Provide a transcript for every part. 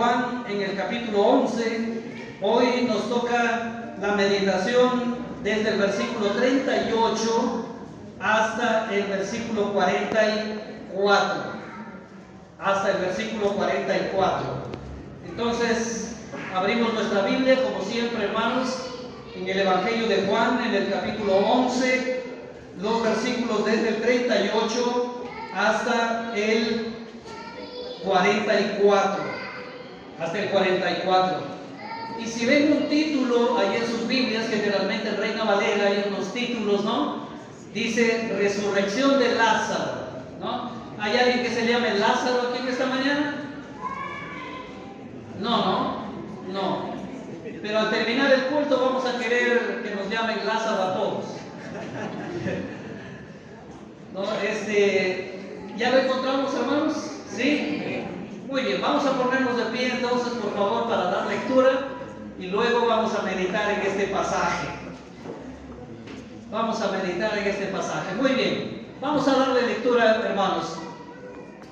Juan en el capítulo 11. Hoy nos toca la meditación desde el versículo 38 hasta el versículo 44. Hasta el versículo 44. Entonces, abrimos nuestra Biblia, como siempre, hermanos, en el Evangelio de Juan, en el capítulo 11, los versículos desde el 38 hasta el 44. Hasta el 44. Y si ven un título ahí en sus Biblias, generalmente en Reina Valera hay unos títulos, ¿no? Dice Resurrección de Lázaro, ¿no? ¿Hay alguien que se llame Lázaro aquí en esta mañana? No. Pero al terminar el culto vamos a querer que nos llamen Lázaro a todos. ¿No? ¿Ya lo encontramos, hermanos? ¿Sí? Muy bien, vamos a ponernos de pie entonces, por favor, para dar lectura y luego vamos a meditar en este pasaje. Vamos a meditar en este pasaje. Muy bien, vamos a darle lectura, hermanos.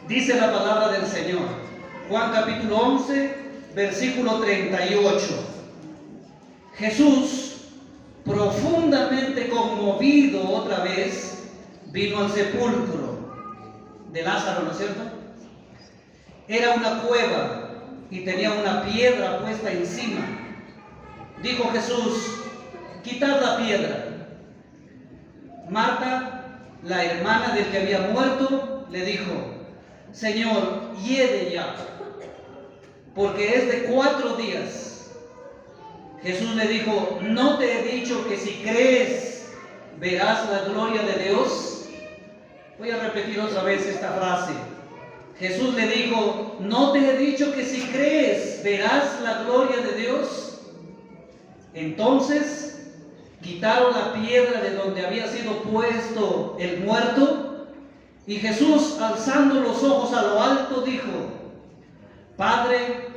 Dice la palabra del Señor, Juan capítulo 11, versículo 38. Jesús, profundamente conmovido otra vez, vino al sepulcro de Lázaro, ¿no es cierto? Era una cueva y tenía una piedra puesta encima. Dijo Jesús: quitad la piedra. Marta, la hermana del que había muerto, le dijo: Señor, hiede ya, porque es de 4 días. Jesús le dijo: ¿no te he dicho que si crees verás la gloria de Dios? Voy a repetir otra vez esta frase. Jesús le dijo: ¿no te he dicho que si crees verás la gloria de Dios? Entonces quitaron la piedra de donde había sido puesto el muerto, y Jesús, alzando los ojos a lo alto, dijo: Padre,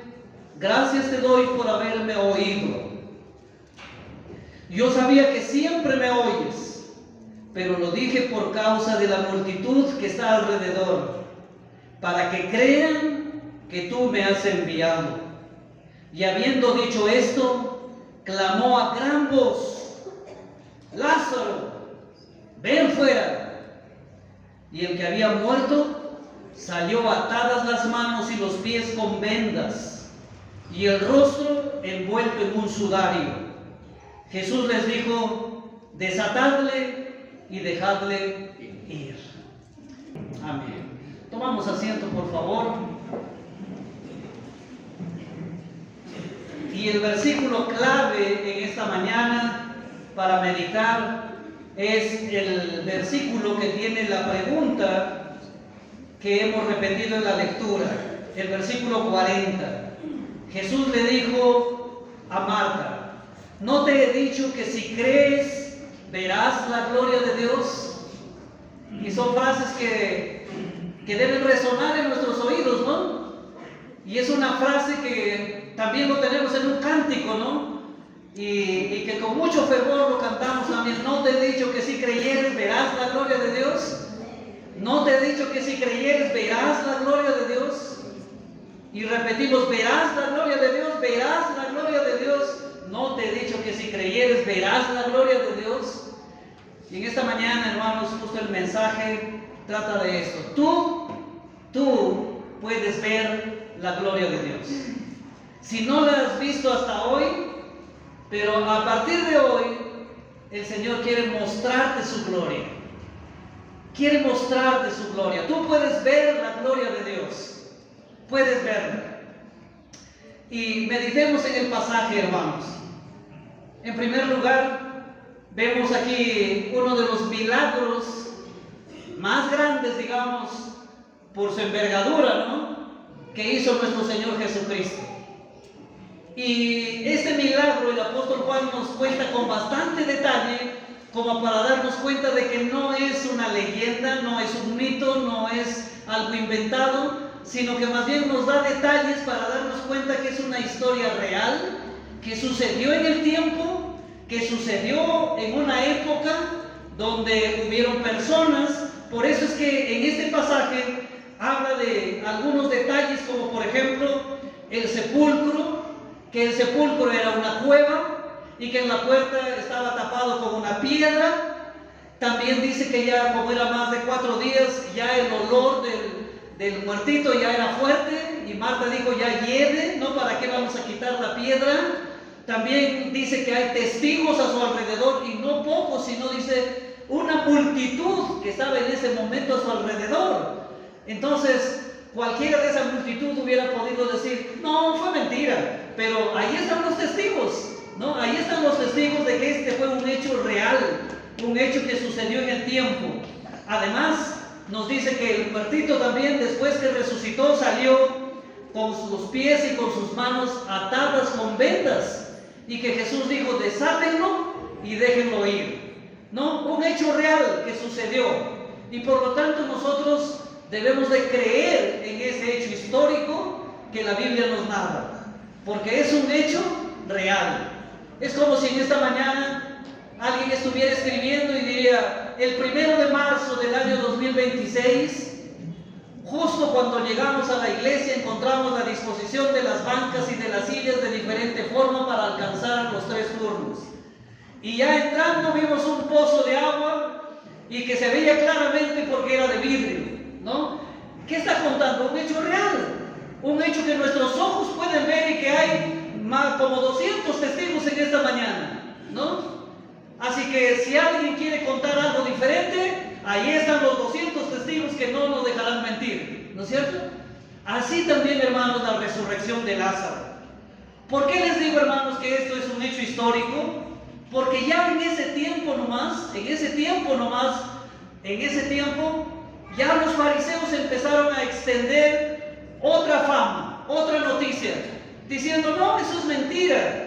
gracias te doy por haberme oído. Yo sabía que siempre me oyes, pero lo dije por causa de la multitud que está alrededor, para que crean que tú me has enviado. Y habiendo dicho esto, clamó a gran voz: Lázaro, ven fuera. Y el que había muerto salió, atadas las manos y los pies con vendas, y el rostro envuelto en un sudario. Jesús les dijo: desatadle y dejadle ir. Amén. Tomamos asiento, por favor. Y el versículo clave en esta mañana para meditar es el versículo que tiene la pregunta que hemos repetido en la lectura, el versículo 40. Jesús le dijo a Marta: ¿no te he dicho que si crees verás la gloria de Dios? Y son frases que deben resonar en nuestros oídos, ¿no? Y es una frase que también lo tenemos en un cántico, ¿no? Y que con mucho fervor lo cantamos también. ¿No te he dicho que si creyeres verás la gloria de Dios? ¿No te he dicho que si creyeres verás la gloria de Dios? Y repetimos: verás la gloria de Dios, verás la gloria de Dios. No te he dicho que si creyeres verás la gloria de Dios. Y en esta mañana, hermanos, justo el mensaje trata de esto. Tú puedes ver la gloria de Dios. Si no la has visto hasta hoy, pero a partir de hoy, el Señor quiere mostrarte su gloria. Quiere mostrarte su gloria. Tú puedes ver la gloria de Dios. Puedes verla. Y meditemos en el pasaje, hermanos. En primer lugar, vemos aquí uno de los milagros más grandes, digamos, por su envergadura, ¿no?, que hizo nuestro Señor Jesucristo. Y este milagro el apóstol Juan nos cuenta con bastante detalle, como para darnos cuenta de que no es una leyenda, no es un mito, no es algo inventado, sino que más bien nos da detalles para darnos cuenta que es una historia real, que sucedió en el tiempo, que sucedió en una época donde hubieron personas. Por eso es que en este pasaje habla de algunos detalles, como por ejemplo el sepulcro, que el sepulcro era una cueva y que en la puerta estaba tapado con una piedra. También dice que ya como era más de 4 días, ya el olor del muertito ya era fuerte, y Marta dijo, ya hiede, ¿no? ¿Para qué vamos a quitar la piedra? También dice que hay testigos a su alrededor, y no pocos, sino dice una multitud que estaba en ese momento a su alrededor. Entonces, cualquiera de esa multitud hubiera podido decir, no, fue mentira, pero ahí están los testigos, ¿no? Ahí están los testigos de que este fue un hecho real, un hecho que sucedió en el tiempo. Además, nos dice que el muertito también, después que resucitó, salió con sus pies y con sus manos atadas con vendas, y que Jesús dijo, desátenlo y déjenlo ir, ¿no? Un hecho real que sucedió, y por lo tanto nosotros debemos de creer en ese hecho histórico que la Biblia nos narra, porque es un hecho real. Es como si en esta mañana alguien estuviera escribiendo y diría, el 1 de marzo del año 2026, justo cuando llegamos a la iglesia, encontramos la disposición de las bancas y de las sillas de diferente forma para alcanzar los 3 turnos. Y ya entrando vimos un pozo de agua y que se veía claramente porque era de vidrio, ¿no? ¿Qué está contando? Un hecho real, un hecho que nuestros ojos pueden ver y que hay más como 200 testigos en esta mañana, ¿no? Así que si alguien quiere contar algo diferente, ahí están los 200 testigos que no nos dejarán mentir, ¿no es cierto? Así también, hermanos, la resurrección de Lázaro. ¿Por qué les digo, hermanos, que esto es un hecho histórico? Porque ya en ese tiempo ya los fariseos empezaron a extender otra fama, otra noticia, diciendo, no, eso es mentira.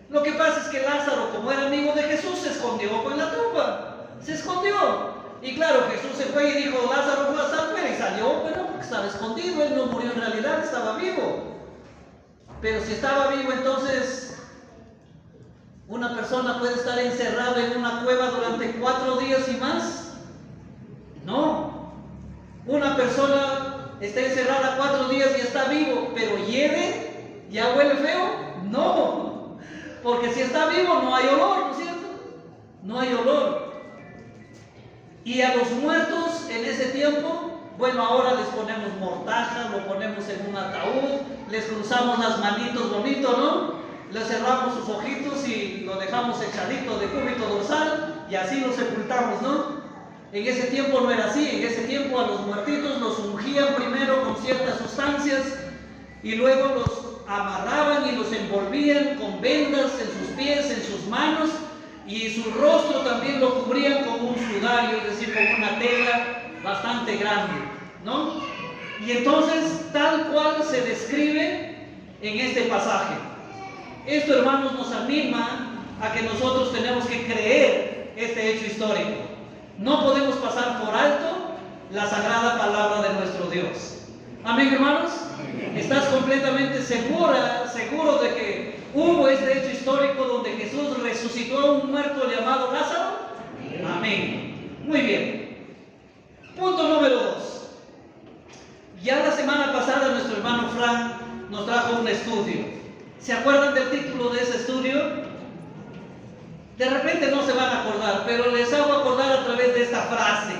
Lo que pasa es que Lázaro, como era amigo de Jesús, se escondió en la tumba, se escondió. Y claro, Jesús se fue y dijo, Lázaro fue a estar fuera, y salió, pero porque estaba escondido, él no murió en realidad, estaba vivo. Pero si estaba vivo, entonces una persona puede estar encerrada en una cueva durante 4 días y más. No. Una persona está encerrada 4 días y está vivo, pero hiede, ya huele feo. No. Porque si está vivo no hay olor, ¿no es cierto? No hay olor. Y a los muertos en ese tiempo, bueno, ahora les ponemos mortaja, lo ponemos en un ataúd, les cruzamos las manitos bonito, ¿no? Les cerramos sus ojitos y lo dejamos echadito de cúbito dorsal y así lo sepultamos, ¿no? En ese tiempo no era así. En ese tiempo a los muertitos los ungían primero con ciertas sustancias y luego los amarraban y los envolvían con vendas en sus pies, en sus manos, y su rostro también lo cubrían con un sudario, es decir, con una tela bastante grande, ¿no? Y entonces, tal cual se describe en este pasaje. Esto, hermanos, nos anima a que nosotros tenemos que creer este hecho histórico. No podemos pasar por alto la sagrada palabra de nuestro Dios. Amén, hermanos. ¿Estás completamente seguro de que hubo este hecho histórico donde Jesús resucitó a un muerto llamado Lázaro? Amén. Muy bien. Punto número 2. Ya la semana pasada nuestro hermano Frank nos trajo un estudio. ¿Se acuerdan del título de ese estudio? De repente no se van a acordar, pero les hago acordar a través de esta frase.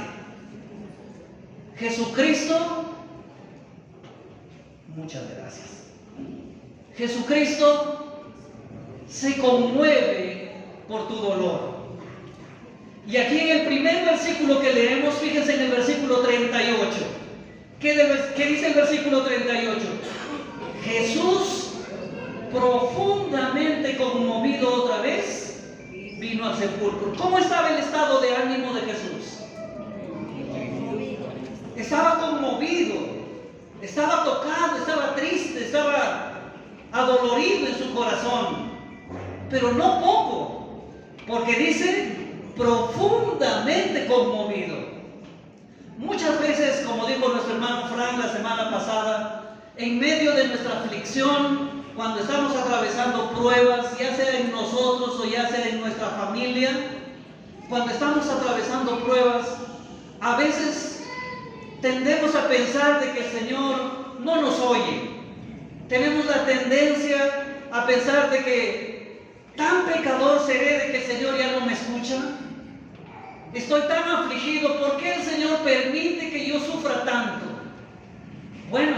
Jesucristo, muchas gracias. Jesucristo se conmueve por tu dolor. Y aquí en el primer versículo que leemos, fíjense en el versículo 38. ¿Qué dice el versículo 38? Jesús, profundamente conmovido otra vez, vino al sepulcro. ¿Cómo estaba el estado de ánimo de Jesús? Estaba conmovido, estaba tocado, estaba triste, estaba adolorido en su corazón, pero no poco, porque dice profundamente conmovido. Muchas veces, como dijo nuestro hermano Frank la semana pasada, en medio de nuestra aflicción, cuando estamos atravesando pruebas, ya sea en nosotros o ya sea en nuestra familia, cuando estamos atravesando pruebas, a veces tendemos a pensar de que el Señor no nos oye, Tenemos la tendencia a pensar de que tan pecador seré de que el Señor ya no me escucha. Estoy tan afligido, ¿por qué el Señor permite que yo sufra tanto? Bueno,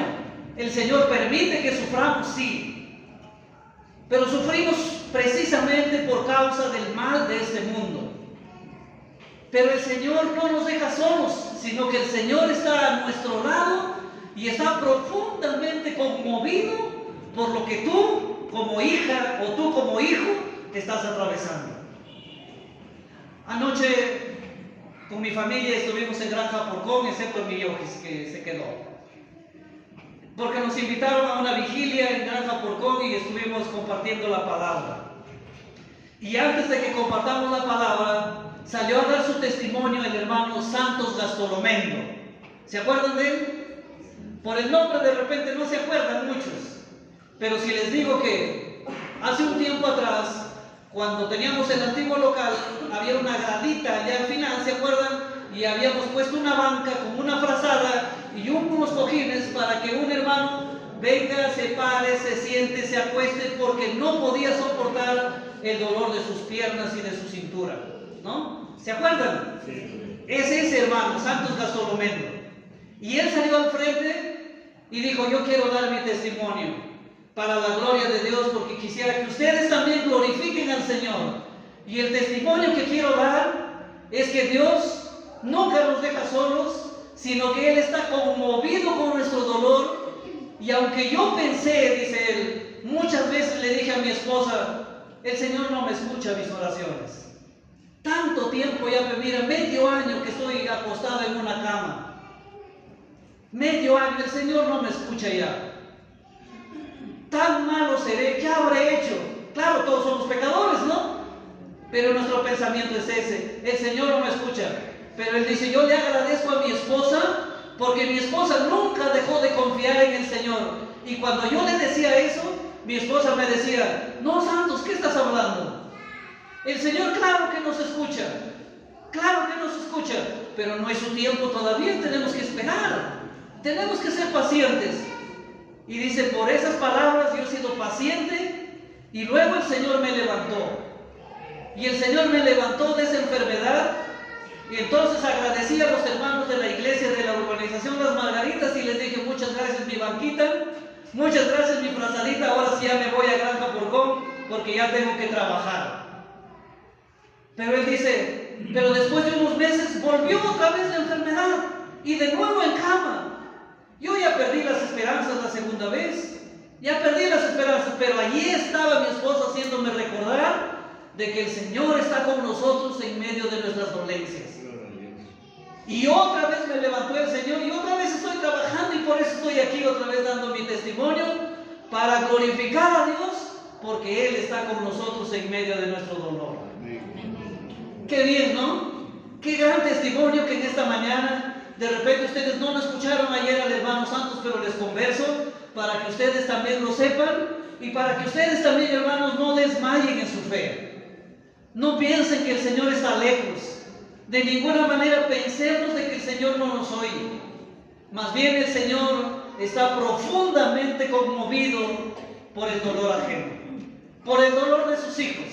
el Señor permite que suframos, sí, pero sufrimos precisamente por causa del mal de este mundo. Pero el Señor no nos deja solos, sino que el Señor está a nuestro lado y está profundamente conmovido por lo que tú como hija o tú como hijo te estás atravesando. Anoche con mi familia estuvimos en Granja Porcón, excepto mi hijo que se quedó, porque nos invitaron a una vigilia en Granja Porcón y estuvimos compartiendo la palabra. Y antes de que compartamos la palabra, salió a dar su testimonio el hermano Santos Gastolomendo. ¿Se acuerdan de él? Por el nombre de repente no se acuerdan muchos, pero si les digo que hace un tiempo atrás, cuando teníamos el antiguo local, había una gradita allá al final, ¿se acuerdan? Y habíamos puesto una banca con una frazada y unos cojines para que un hermano venga, se pare, se siente, se acueste, porque no podía soportar el dolor de sus piernas y de su cintura, ¿no? ¿Se acuerdan? Sí. Es ese hermano, Santos Gastolomendo. Y él salió al frente y dijo: yo quiero dar mi testimonio para la gloria de Dios, porque quisiera que ustedes también glorifiquen al Señor. Y el testimonio que quiero dar es que Dios nunca nos deja solos, sino que Él está conmovido con nuestro dolor. Y aunque yo pensé, dice él, muchas veces le dije a mi esposa: el Señor no me escucha mis oraciones. Tanto tiempo ya, mira, medio año que estoy acostado en una cama. Medio año, el Señor no me escucha ya. Tan malo seré, ¿qué habré hecho? Claro, todos somos pecadores, ¿no? Pero nuestro pensamiento es ese: el Señor no me escucha. Pero él dice: yo le agradezco a mi esposa, porque mi esposa nunca dejó de confiar en el Señor. Y cuando yo le decía eso, mi esposa me decía: no, Santos, ¿qué estás hablando? El Señor claro que nos escucha, claro que nos escucha, pero no es su tiempo todavía, tenemos que esperar, tenemos que ser pacientes. Y dice: por esas palabras yo he sido paciente, y luego el Señor me levantó. Y el Señor me levantó de esa enfermedad. Y entonces agradecí a los hermanos de la iglesia de la urbanización Las Margaritas y les dije: muchas gracias mi banquita, muchas gracias mi frazadita, ahora sí ya me voy a Granja Porcón porque ya tengo que trabajar. Pero él dice: pero después de unos meses volvió otra vez la enfermedad y de nuevo en cama. Yo ya perdí las esperanzas la segunda vez, ya perdí las esperanzas, pero allí estaba mi esposa haciéndome recordar de que el Señor está con nosotros en medio de nuestras dolencias. Y otra vez me levantó el Señor y otra vez estoy trabajando, y por eso estoy aquí otra vez dando mi testimonio para glorificar a Dios, porque Él está con nosotros en medio de nuestro dolor. Qué bien, ¿no? Qué gran testimonio que en esta mañana, de repente ustedes no lo escucharon ayer al hermano Santos, pero les converso para que ustedes también lo sepan y para que ustedes también, hermanos, no desmayen en su fe. No piensen que el Señor está lejos. De ninguna manera pensemos de que el Señor no nos oye. Más bien el Señor está profundamente conmovido por el dolor ajeno, por el dolor de sus hijos.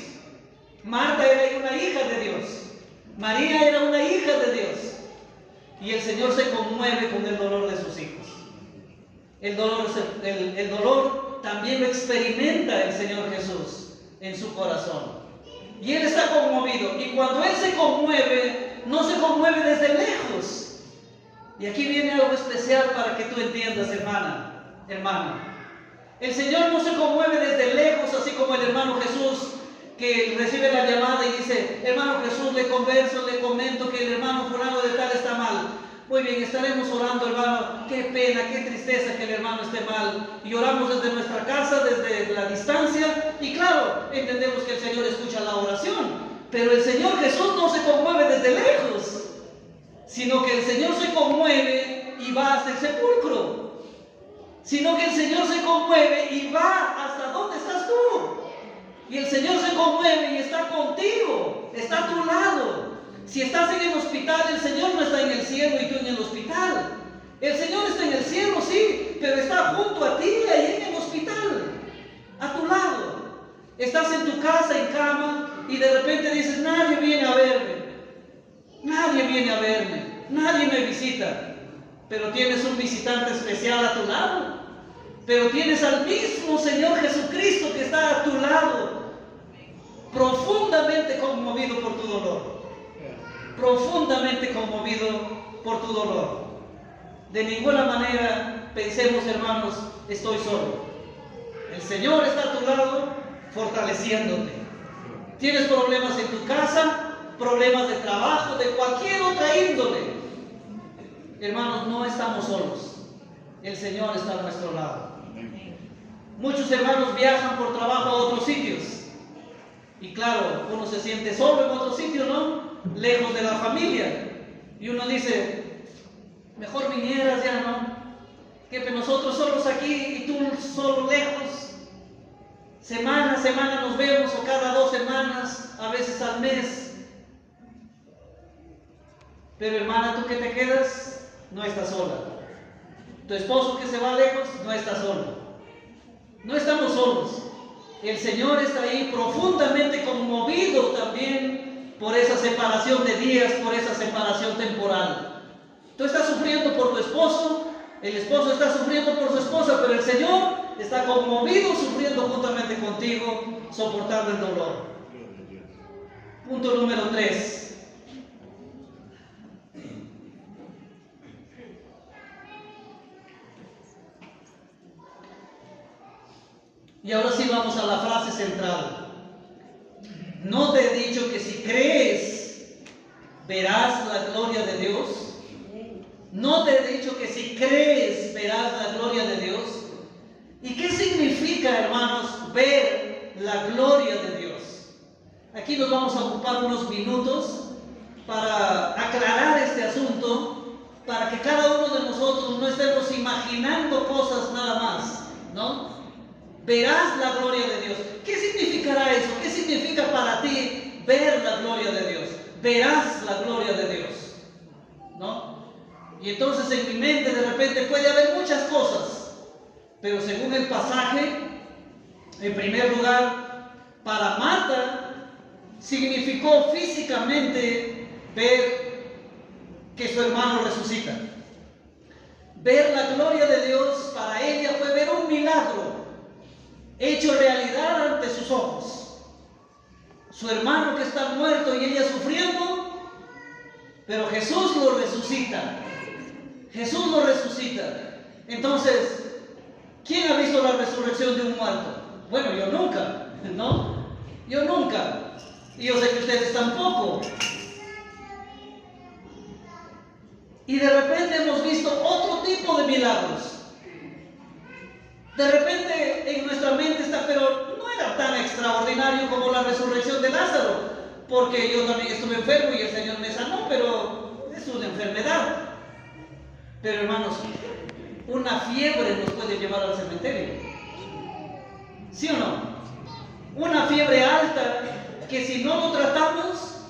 Marta era una hija de Dios, María era una hija de Dios, y el Señor se conmueve con el dolor de sus hijos. El dolor también lo experimenta el Señor Jesús en su corazón. Y Él está conmovido. Y cuando Él se conmueve, no se conmueve desde lejos. Y aquí viene algo especial para que tú entiendas, hermano. El Señor no se conmueve desde lejos, así como el hermano Jesús, que recibe la llamada y dice: hermano Jesús, le converso, le comento que el hermano fulano de tal está mal. Muy bien, estaremos orando, hermano. Qué pena, qué tristeza que el hermano esté mal. Y oramos desde nuestra casa, desde la distancia. Y claro, entendemos que el Señor escucha la oración. Pero el Señor Jesús no se conmueve desde lejos, sino que el Señor se conmueve y va hasta el sepulcro. Sino que el Señor se conmueve y va hasta donde estás tú. Y el Señor se conmueve y está contigo, está a tu lado. Si estás en el hospital, el Señor no está en el cielo y tú en el hospital. El Señor está en el cielo, sí, pero está junto a ti ahí en el hospital. Estás en tu casa, en cama, y de repente dices, nadie viene a verme, nadie viene a verme, nadie me visita. Pero tienes un visitante especial a tu lado. Pero tienes al mismo Señor Jesucristo que está a tu lado, profundamente conmovido por tu dolor. Profundamente conmovido por tu dolor. De ninguna manera pensemos, hermanos, estoy solo. El Señor está a tu lado, fortaleciéndote. Tienes problemas en tu casa, problemas de trabajo, de cualquier otra índole. Hermanos, no estamos solos. El Señor está a nuestro lado. Muchos hermanos viajan por trabajo a otros sitios. Y claro, uno se siente solo en otro sitio, ¿no? Lejos de la familia. Y uno dice, mejor vinieras ya, ¿no? Que nosotros solos aquí y tú solo lejos. Semana a semana nos vemos, o cada 2 semanas, a veces al mes. Pero hermana, tú que te quedas, no estás sola. Tu esposo que se va lejos, no está solo. No estamos solos. El Señor está ahí profundamente conmovido también por esa separación de días, por esa separación temporal. Tú estás sufriendo por tu esposo, el esposo está sufriendo por su esposa, pero el Señor está conmovido, sufriendo juntamente contigo, soportando el dolor. Punto número 3. Y ahora sí vamos a la frase central. ¿No te he dicho que si crees, verás la gloria de Dios? ¿No te he dicho que si crees, verás la gloria de Dios? ¿Y qué significa, hermanos, ver la gloria de Dios? Aquí nos vamos a ocupar unos minutos para aclarar este asunto, para que cada uno de nosotros no estemos imaginando cosas nada más, ¿no? Verás la gloria de Dios. ¿Qué significará eso? ¿Qué significa para ti ver la gloria de Dios? Verás la gloria de Dios, ¿no? Y entonces en mi mente de repente puede haber muchas cosas, pero según el pasaje, en primer lugar, para Marta significó físicamente ver que su hermano resucita. Ver la gloria de Dios para ella fue ver un milagro hecho realidad ante sus ojos. Su hermano que está muerto y ella sufriendo, pero Jesús lo resucita. Jesús lo resucita. Entonces, ¿quién ha visto la resurrección de un muerto? Bueno, yo nunca, ¿no? Yo nunca. Y yo sé que ustedes tampoco. Y de repente hemos visto otro tipo de milagros. De repente en nuestra mente está, pero no era tan extraordinario como la resurrección de Lázaro, porque yo también estuve enfermo y el Señor me sanó, pero es una enfermedad. Pero hermanos, una fiebre nos puede llevar al cementerio, ¿sí o no? Una fiebre alta que si no lo tratamos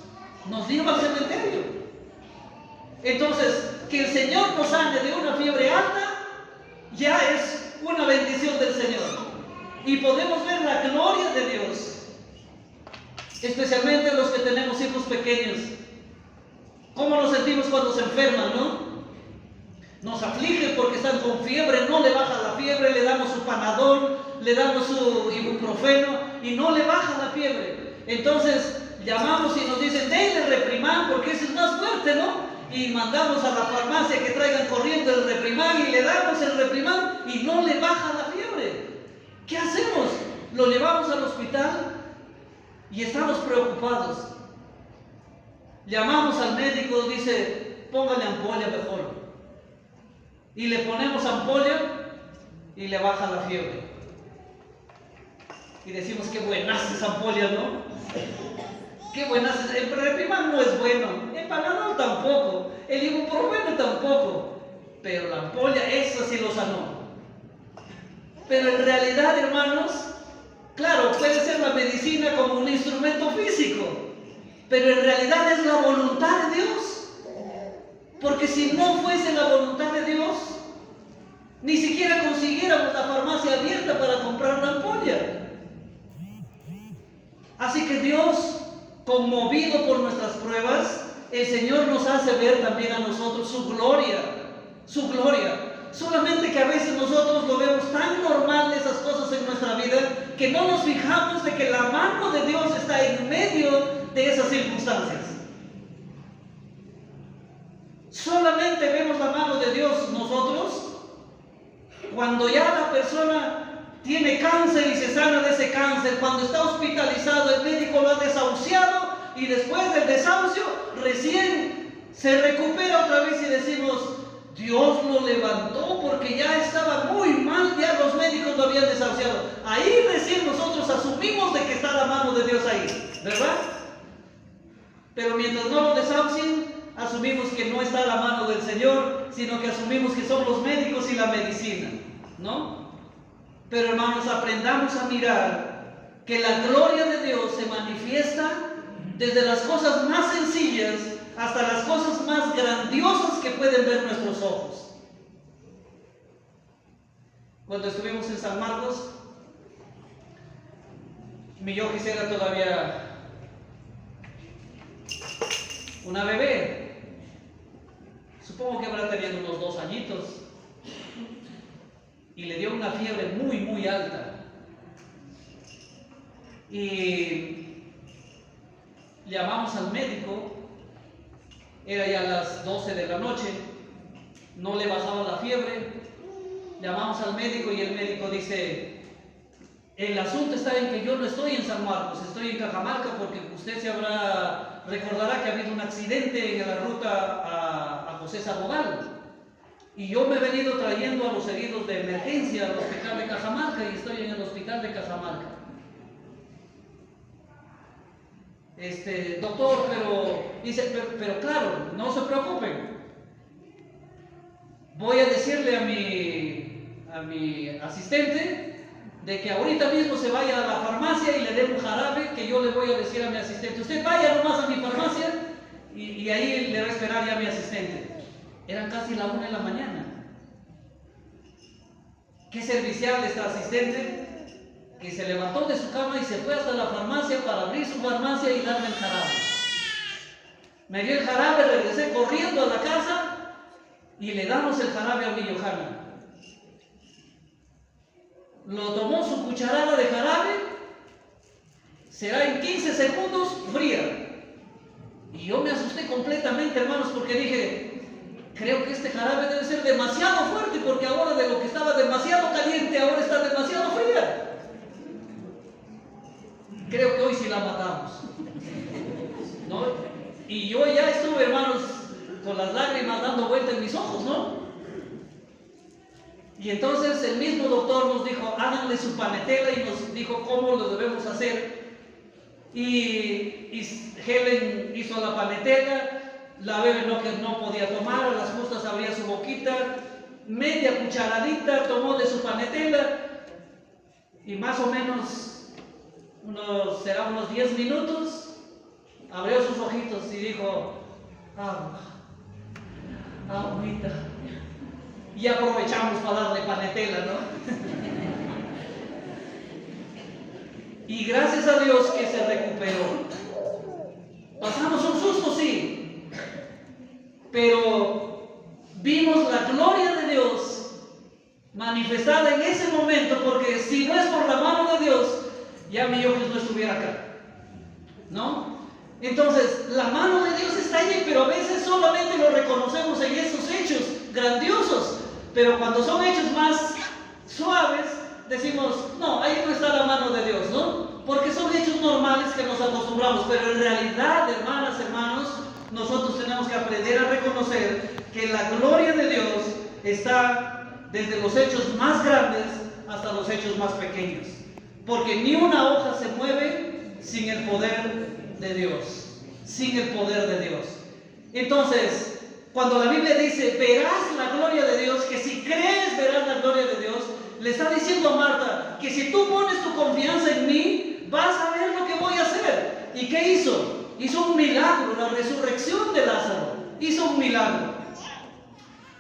nos lleva al cementerio. Entonces, que el Señor nos sane de una fiebre alta ya es una bendición del Señor. Y podemos ver la gloria de Dios, especialmente los que tenemos hijos pequeños. ¿Cómo nos sentimos cuando se enferman, no? Nos aflige porque están con fiebre, no le baja la fiebre, le damos su Panadol, le damos su ibuprofeno y no le baja la fiebre. Entonces llamamos y nos dicen, denle Reprimán porque ese es más fuerte, ¿no? Y mandamos a la farmacia que traigan corriendo el Reprimán y le damos el Reprimán y no le baja la fiebre. ¿Qué hacemos? Lo llevamos al hospital y estamos preocupados. Llamamos al médico, dice, póngale ampolla mejor. Y le ponemos ampolla y le baja la fiebre. Y decimos, qué buenas esa ampolla, ¿no? Qué buenas, el Reprimán no es bueno, el Panadol tampoco, el ibuprofeno tampoco, pero la ampolla, eso sí lo sanó. Pero en realidad, hermanos, claro, puede ser la medicina como un instrumento físico, pero en realidad es la voluntad de Dios. Porque si no fuese la voluntad de Dios, ni siquiera consiguiéramos la farmacia abierta para comprar una ampolla. Así que Dios, conmovido por nuestras pruebas, el Señor nos hace ver también a nosotros su gloria, su gloria. Solamente que a veces nosotros lo vemos tan normal esas cosas en nuestra vida que no nos fijamos de que la mano de Dios está en medio de esas circunstancias. Solamente vemos la mano de Dios nosotros cuando ya la persona tiene cáncer y se sana de ese cáncer, cuando está hospitalizado, el médico lo ha desahuciado y después del desahucio recién se recupera otra vez y decimos, Dios lo levantó porque ya estaba muy mal, ya los médicos lo habían desahuciado. Ahí recién nosotros asumimos de que está la mano de Dios ahí, ¿verdad? Pero mientras no lo desahucien, asumimos que no está la mano del Señor, sino que asumimos que son los médicos y la medicina, ¿no? Pero hermanos, aprendamos a mirar que la gloria de Dios se manifiesta desde las cosas más sencillas hasta las cosas más grandiosas que pueden ver nuestros ojos. Cuando estuvimos en San Marcos, mi yo quisiera todavía una bebé. Supongo que habrá tenido unos 2 añitos. Y le dio una fiebre muy, muy alta. Y llamamos al médico. Era ya las 12 de la noche. No le bajaba la fiebre. Llamamos al médico y el médico dice: el asunto está en que yo no estoy en San Marcos, estoy en Cajamarca, porque usted recordará que ha habido un accidente en la ruta a José Sabogal. Y yo me he venido trayendo a los heridos de emergencia al hospital de Cajamarca y estoy en el hospital de Cajamarca. Doctor, pero claro, no se preocupen. Voy a decirle a mi asistente de que ahorita mismo se vaya a la farmacia y le dé un jarabe que yo le voy a decir a mi asistente. Usted vaya nomás a mi farmacia y ahí le va a esperar ya a mi asistente. Eran casi la 1 de la mañana. Qué servicial esta asistente, que se levantó de su cama y se fue hasta la farmacia para abrir su farmacia y darme el jarabe. Me dio el jarabe, regresé corriendo a la casa y le damos el jarabe a mi Johanna. Lo tomó su cucharada de jarabe, será en 15 segundos fría. Y yo me asusté completamente, hermanos, porque dije, creo que este jarabe debe ser demasiado fuerte, porque ahora de lo que estaba demasiado caliente, ahora está demasiado fría. Creo que hoy sí la matamos, ¿no? Y yo ya estuve, hermanos, con las lágrimas dando vuelta en mis ojos, ¿no? Y entonces el mismo doctor nos dijo, háganle su panetela, y nos dijo cómo lo debemos hacer. Y Helen hizo la panetela, la bebé no podía tomar, a las justas abría su boquita, media cucharadita tomó de su panetela, y más o menos será unos 10 minutos, abrió sus ojitos y dijo, agüita. Y aprovechamos para darle panetela, ¿no? Y gracias a Dios que se recuperó. Pasamos un susto, sí, pero vimos la gloria de Dios manifestada en ese momento, porque si no es por la mano de Dios, ya mi hijo no estuviera acá, ¿no? Entonces, la mano de Dios está allí, pero a veces solamente lo reconocemos en esos hechos grandiosos, pero cuando son hechos más suaves, decimos, no, ahí no está la mano de Dios, ¿no? Porque son hechos normales que nos acostumbramos, pero en realidad, hermanas, hermanos, nosotros tenemos que aprender a reconocer que la gloria de Dios está desde los hechos más grandes hasta los hechos más pequeños, porque ni una hoja se mueve sin el poder de Dios, sin el poder de Dios. Entonces, cuando la Biblia dice, verás la gloria de Dios, que si crees verás la gloria de Dios, le está diciendo a Marta, que si tú pones tu confianza en mí, vas a ver lo que voy a hacer. ¿Y qué hizo? Hizo un milagro, la resurrección de Lázaro, hizo un milagro.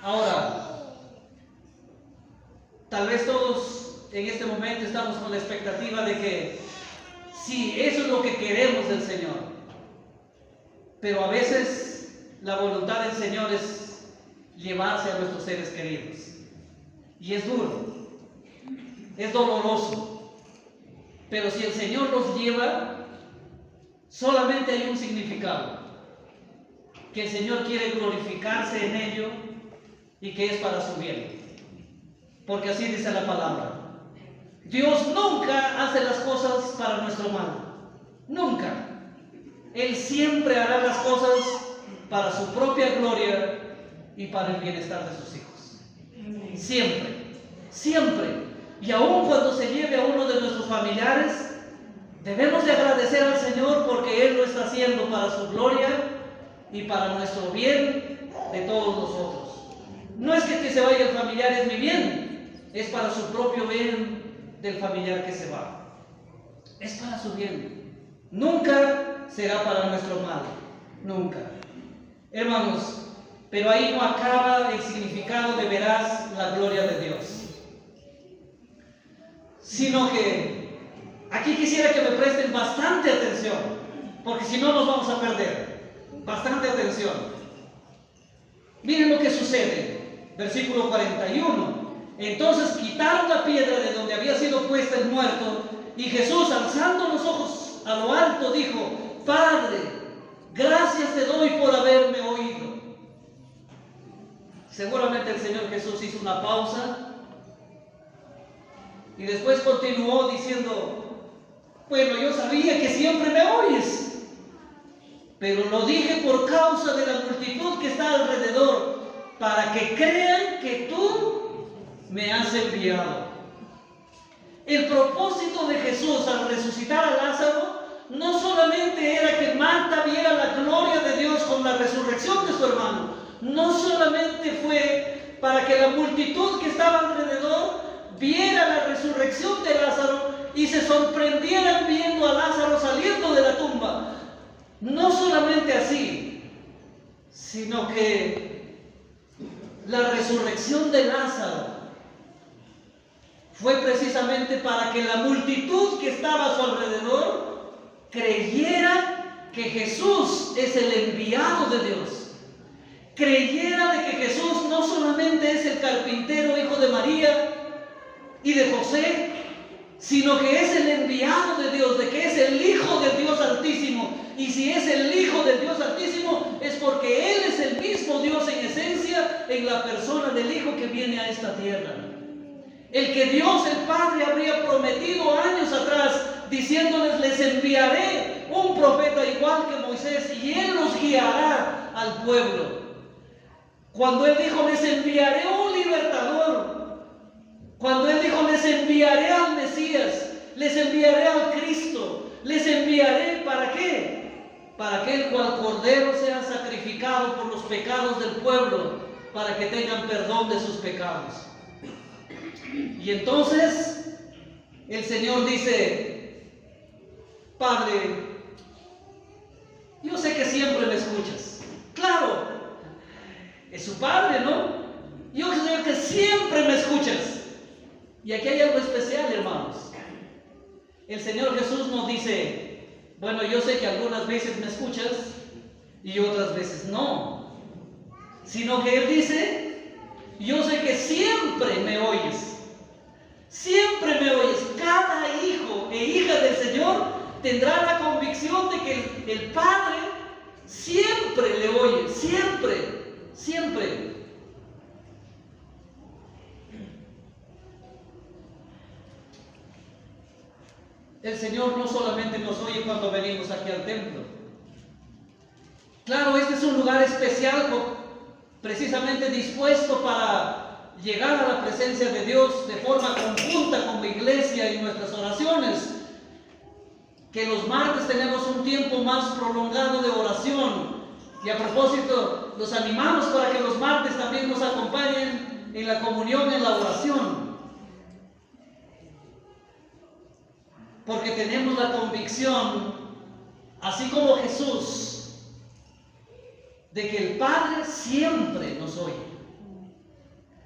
Ahora, tal vez todos en este momento estamos con la expectativa de que Sí, eso es lo que queremos del Señor. Pero a veces la voluntad del Señor es llevarse a nuestros seres queridos. Y es duro, es doloroso. Pero si el Señor los lleva, solamente hay un significado. Que el Señor quiere glorificarse en ello y que es para su bien. Porque así dice la palabra. Dios nunca hace las cosas para nuestro mal. Nunca. Él siempre hará las cosas para su propia gloria y para el bienestar de sus hijos. Siempre. Siempre. Y aun cuando se lleve a uno de nuestros familiares, debemos de agradecer al Señor porque Él lo está haciendo para su gloria y para nuestro bien de todos nosotros. No es que se vaya el familiar es mi bien, es para su propio bien del familiar que se va. Es para su bien. Nunca será para nuestro mal. Nunca. Hermanos, pero ahí no acaba el significado de verás la gloria de Dios. Sino que aquí quisiera que me presten bastante atención, porque si no nos vamos a perder. Bastante atención. Miren lo que sucede. Versículo 41. Entonces quitaron la piedra de donde había sido puesta el muerto, y Jesús, alzando los ojos a lo alto, dijo: Padre, gracias te doy por haberme oído. Seguramente el Señor Jesús hizo una pausa y después continuó diciendo: bueno, yo sabía que siempre me oyes, pero lo dije por causa de la multitud que está alrededor, para que crean que tú me has enviado. El propósito de Jesús al resucitar a Lázaro no solamente era que Marta viera la gloria de Dios con la resurrección de su hermano, no solamente fue para que la multitud que estaba alrededor viera la resurrección de Lázaro y se sorprendieran viendo a Lázaro saliendo de la tumba. No solamente así, sino que la resurrección de Lázaro fue precisamente para que la multitud que estaba a su alrededor creyera que Jesús es el enviado de Dios. Creyera de que Jesús no solamente es el carpintero, hijo de María y de José, sino que es el enviado de Dios, de que es el Hijo del Dios Altísimo. Y si es el Hijo del Dios Altísimo, es porque Él es el mismo Dios en esencia, en la persona del Hijo que viene a esta tierra. El que Dios el Padre habría prometido años atrás, diciéndoles: les enviaré un profeta igual que Moisés, y Él los guiará al pueblo. Cuando Él dijo: les enviaré un libertador, cuando Él dijo: les enviaré al Mesías, les enviaré al Cristo, les enviaré, ¿para qué? Para que el cual cordero sea sacrificado por los pecados del pueblo, para que tengan perdón de sus pecados. Y entonces el Señor dice: Padre, yo sé que siempre me escuchas. Claro, es su Padre, ¿no? Yo sé que siempre me escuchas. Y aquí hay algo especial, hermanos. El Señor Jesús nos dice: bueno, yo sé que algunas veces me escuchas y otras veces no. Sino que Él dice: yo sé que siempre me oyes. Siempre me oyes. Cada hijo e hija del Señor tendrá la convicción de que el Padre siempre le oye. Siempre, siempre. El Señor no solamente nos oye cuando venimos aquí al templo. Claro, este es un lugar especial, precisamente dispuesto para llegar a la presencia de Dios de forma conjunta como iglesia en nuestras oraciones. Que los martes tenemos un tiempo más prolongado de oración. Y a propósito, los animamos para que los martes también nos acompañen en la comunión, en la oración. Porque tenemos la convicción, así como Jesús, de que el Padre siempre nos oye.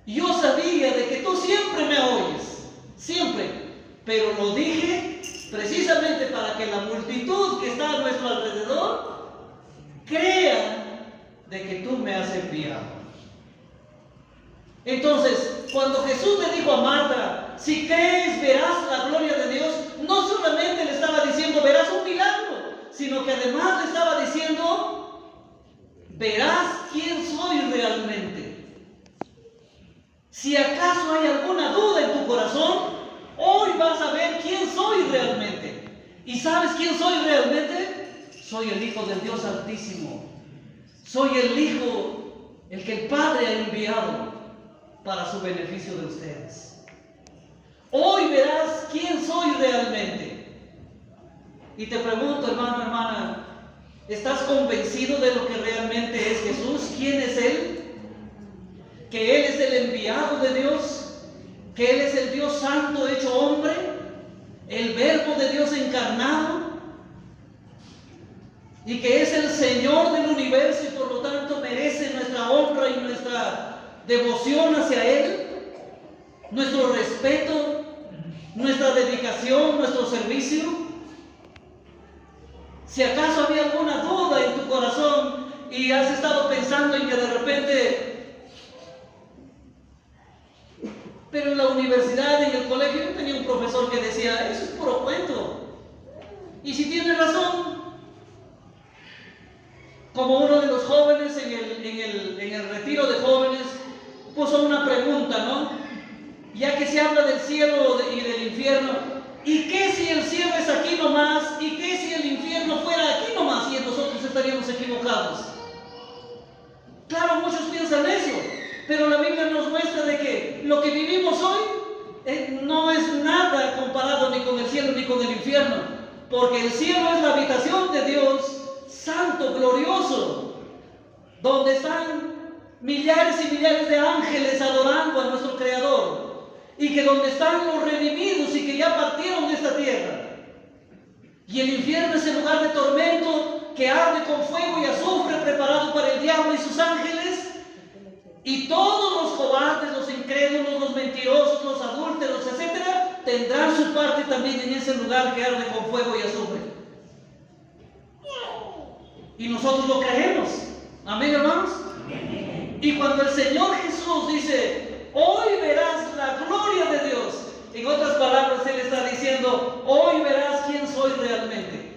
Yo sabía de que tú siempre me oyes, siempre, pero lo dije precisamente para que Entonces, cuando Jesús le dijo a Marta, si crees verás la gloria de Dios, no solamente le estaba diciendo verás un milagro, sino que además le estaba diciendo verás quién soy realmente. Si acaso hay alguna duda en tu corazón, hoy vas a ver quién soy realmente. ¿Y sabes quién soy realmente? Soy el Hijo del Dios Altísimo. Soy el Hijo, el que el Padre ha enviado para su beneficio de ustedes. Hoy verás quién soy realmente. Y te pregunto, hermano, hermana, ¿estás convencido de lo que realmente es Jesús? ¿Quién es Él? ¿Que Él es el enviado de Dios? ¿Que Él es el Dios Santo hecho hombre? ¿El Verbo de Dios encarnado? ¿Y que es el Señor del universo y por lo tanto merece nuestra honra y nuestra devoción hacia Él? Nuestro respeto, nuestra dedicación, nuestro servicio. Si acaso había alguna duda en tu corazón y has estado pensando en que de repente, pero en la universidad, en el colegio, yo tenía un profesor que decía, eso es puro cuento. Y si tiene razón, como uno de los jóvenes en el retiro de jóvenes puso una pregunta, ¿no? Ya que se habla del cielo y del infierno, ¿y qué si el cielo es aquí nomás? ¿Y qué si el infierno fuera aquí nomás? Y nosotros estaríamos equivocados. Claro, muchos piensan eso, pero la Biblia nos muestra de que lo que vivimos hoy no es nada comparado ni con el cielo ni con el infierno, porque el cielo es la habitación de Dios santo, glorioso, donde están millares y millares de ángeles adorando a nuestro Creador, y que donde están los redimidos y que ya partieron de esta tierra. Y el infierno es el lugar de tormento que arde con fuego y azufre preparado para el diablo y sus ángeles, y todos los cobardes, los incrédulos, los mentirosos, los adúlteros, etcétera, tendrán su parte también en ese lugar que arde con fuego y azufre. Y nosotros lo creemos. Amén, hermanos. Y cuando el Señor Jesús dice, hoy verás la gloria de Dios, en otras palabras, Él está diciendo, hoy verás quién soy realmente.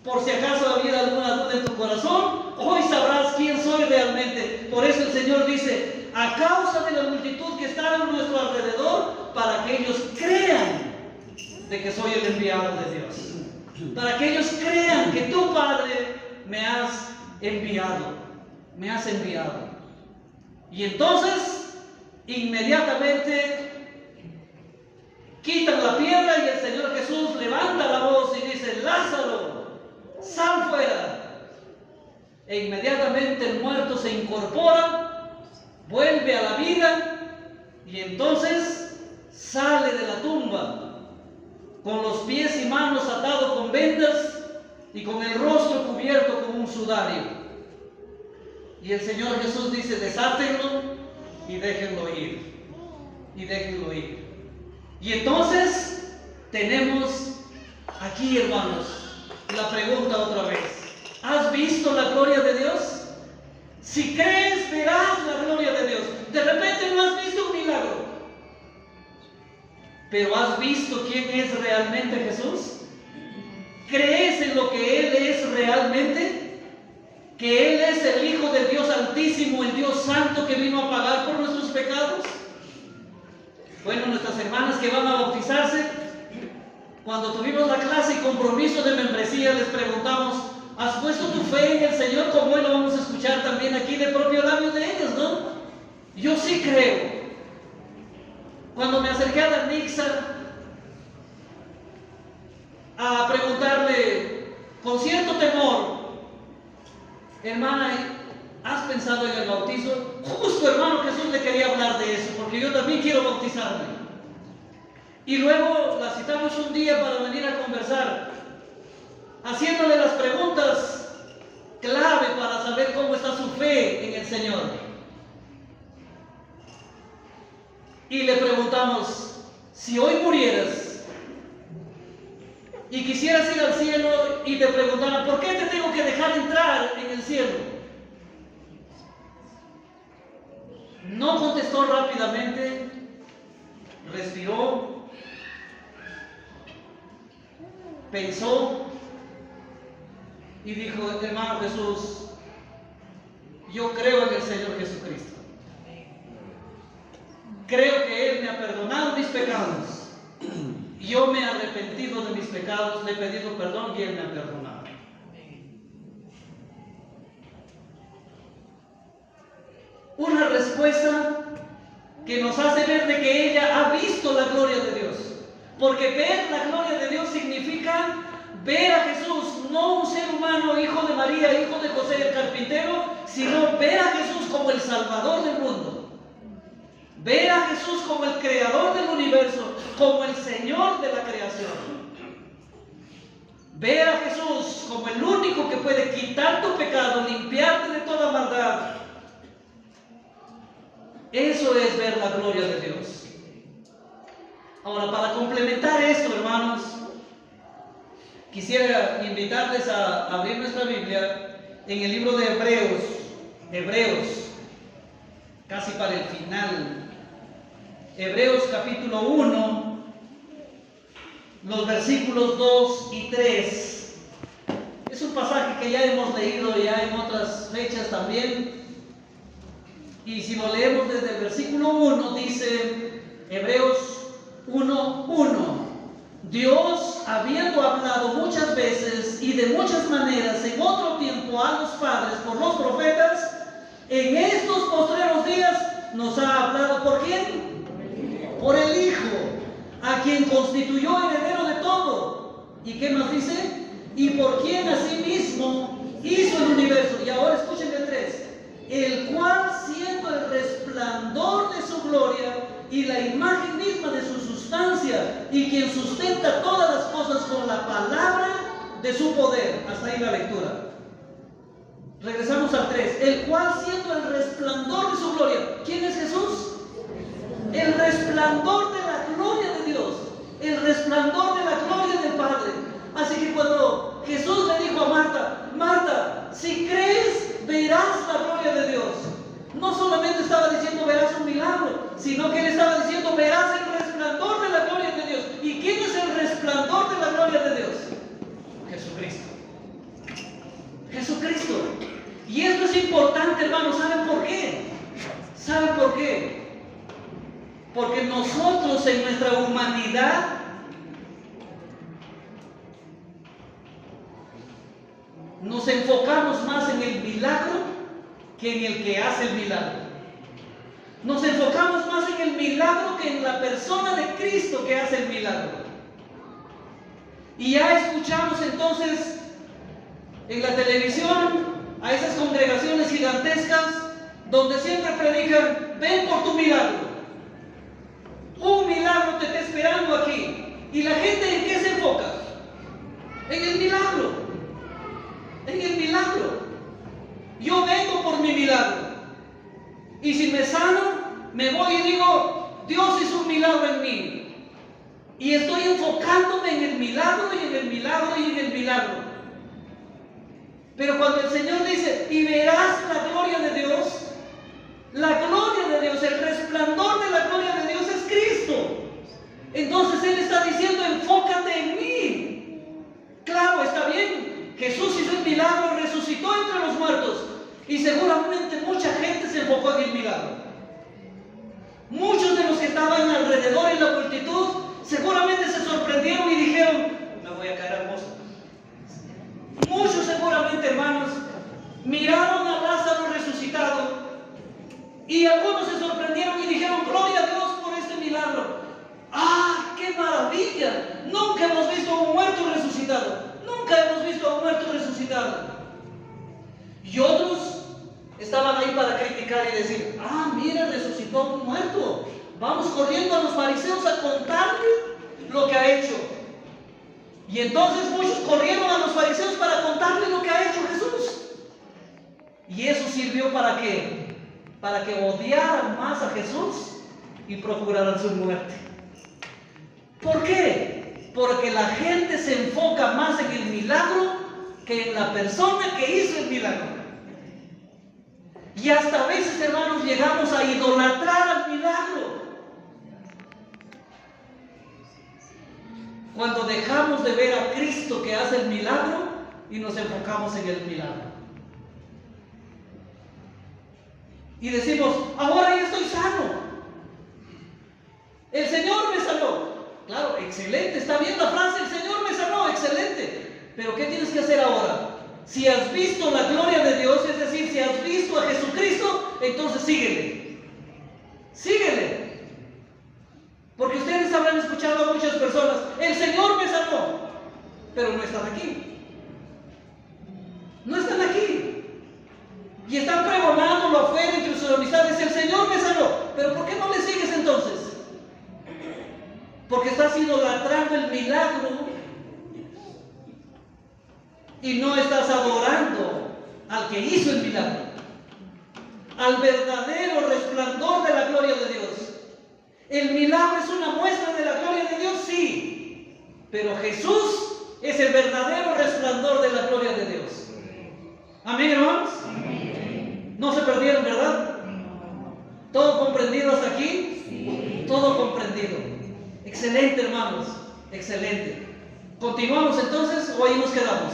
Por si acaso había alguna duda en tu corazón, hoy sabrás quién soy realmente. Por eso el Señor dice, a causa de la multitud que está a nuestro alrededor, para que ellos crean de que soy el enviado de Dios. Para que ellos crean que tú, Padre, me has enviado. Me has enviado. Y entonces, inmediatamente, quitan la piedra y el Señor Jesús levanta la voz y dice, Lázaro, sal fuera. E inmediatamente el muerto se incorpora, vuelve a la vida y entonces sale de la tumba con los pies y manos atados con vendas y con el rostro cubierto con un sudario. Y el Señor Jesús dice, desátenlo y déjenlo ir. Y déjenlo ir. Y entonces tenemos aquí, hermanos, la pregunta otra vez. ¿Has visto la gloria de Dios? Si crees, verás la gloria de Dios. De repente no has visto un milagro, pero ¿has visto quién es realmente Jesús? ¿Crees en lo que Él es realmente? ¿Que Él es el Hijo del Dios Altísimo, el Dios Santo que vino a pagar por nuestros pecados? Bueno, nuestras hermanas que van a bautizarse, cuando tuvimos la clase y compromiso de membresía, les preguntamos, ¿has puesto tu fe en el Señor? Como hoy lo vamos a escuchar también aquí de propio labio de ellas, ¿no? Yo sí creo. Cuando me acerqué a la Nixa a preguntarle con cierto temor, hermana, ¿has pensado en el bautizo? Justo, hermano Jesús, le quería hablar de eso, porque yo también quiero bautizarme. Y luego la citamos un día para venir a conversar, haciéndole las preguntas clave para saber cómo está su fe en el Señor. Y le preguntamos, si hoy murieras y quisieras ir al cielo y te preguntaran, ¿por qué te tengo que dejar entrar en el cielo? No contestó rápidamente, respiró, pensó y dijo: hermano Jesús, yo creo en el Señor Jesucristo. Creo que Él me ha perdonado mis pecados. Yo me he arrepentido de mis pecados, le he pedido perdón y Él me ha perdonado. Una respuesta que nos hace ver de que ella ha visto la gloria de Dios. Porque ver la gloria de Dios significa ver a Jesús, no un ser humano, hijo de María, hijo de José el carpintero, sino ver a Jesús como el Salvador del mundo. Ver a Jesús como el creador del universo, como el Señor de la creación. Ver a Jesús como el único que puede quitar tu pecado, limpiarte de toda maldad. Eso es ver la gloria de Dios. Ahora, para complementar esto, hermanos, quisiera invitarles a abrir nuestra Biblia en el libro de Hebreos, casi para el final. Hebreos capítulo 1, los versículos 2 y 3. Es un pasaje que ya hemos leído ya en otras fechas también. Y si lo leemos desde el versículo 1, dice Hebreos 1:1: Dios, habiendo hablado muchas veces y de muchas maneras en otro tiempo a los padres por los profetas, en estos postreros días nos ha hablado. ¿Por quién? Por el Hijo, a quien constituyó heredero de todo. ¿Y qué más dice? Y por quien asimismo hizo el universo. Y ahora escuchen el 3: el cual, siendo el resplandor de su gloria y la imagen misma de su sustancia, y quien sustenta todas las cosas con la palabra de su poder. Hasta ahí la lectura. Regresamos al 3. El cual, siendo el resplandor de su gloria. ¿Quién es Jesús? El resplandor de la gloria de Dios, el resplandor de la gloria del Padre. Así que cuando Jesús le dijo a Marta: Marta, si crees, verás la gloria de Dios. No solamente estaba diciendo verás un milagro, sino que él estaba diciendo verás el resplandor de la gloria de Dios. ¿Y quién es el resplandor de la gloria de Dios? Jesucristo. Jesucristo. Y esto es importante, hermanos. ¿Saben por qué? ¿Saben por qué? Porque nosotros en nuestra humanidad nos enfocamos más en el milagro que en el que hace el milagro. Nos enfocamos más en el milagro que en la persona de Cristo que hace el milagro. Y ya escuchamos entonces en la televisión a esas congregaciones gigantescas donde siempre predican: ven por tu milagro. Un milagro te está esperando aquí. ¿Y la gente en qué se enfoca? En el milagro. En el milagro. Yo vengo por mi milagro. Y si me sano, me voy y digo: Dios hizo un milagro en mí. Y estoy enfocándome en el milagro y en el milagro y en el milagro. Pero cuando el Señor dice: y verás la gloria de Dios, la gloria de Dios, el resplandor de la gloria de Dios es Cristo. Entonces Él está diciendo: enfócate en mí. Claro, está bien, Jesús hizo el milagro, resucitó entre los muertos, y seguramente mucha gente se enfocó en el milagro. Muchos de los que estaban alrededor en la multitud seguramente se sorprendieron y dijeron: me voy a caer al pozo. Muchos seguramente, hermanos, miraron a Lázaro resucitado, y algunos se sorprendieron y dijeron: gloria a Dios por este milagro. ¡Ah, qué maravilla! Nunca hemos visto a un muerto resucitado. Nunca hemos visto a un muerto resucitado. Y otros estaban ahí para criticar y decir: ah, mira, resucitó un muerto. Vamos corriendo a los fariseos a contarle lo que ha hecho. Y entonces muchos corrieron a los fariseos para contarle lo que ha hecho Jesús. ¿Y eso sirvió para qué? Para que odiaran más a Jesús y procuraran su muerte. ¿Por qué? Porque la gente se enfoca más en el milagro que en la persona que hizo el milagro. Y hasta a veces, hermanos, llegamos a idolatrar al milagro. Cuando dejamos de ver a Cristo que hace el milagro y nos enfocamos en el milagro. Y decimos, ahora ya estoy sano. El Señor me sanó. Claro, excelente, está bien la frase, el Señor me sanó, excelente. Pero ¿qué tienes que hacer ahora? Si has visto la gloria de Dios, es decir, si has visto a Jesucristo, entonces síguele. Síguele. Porque ustedes habrán escuchado a muchas personas, el Señor me sanó, pero no están aquí. No están aquí. Y están pregonándolo afuera entre sus amistades, el Señor me sanó. Pero ¿por qué no le sigues entonces? Porque estás idolatrando el milagro y no estás adorando al que hizo el milagro, al verdadero resplandor de la gloria de Dios. El milagro es una muestra de la gloria de Dios, sí, pero Jesús es el verdadero resplandor de la gloria de Dios. Amén, hermanos. No se perdieron, ¿verdad? ¿Todo comprendido hasta aquí? Sí. Todo comprendido. Excelente, hermanos, excelente. ¿Continuamos entonces o ahí nos quedamos?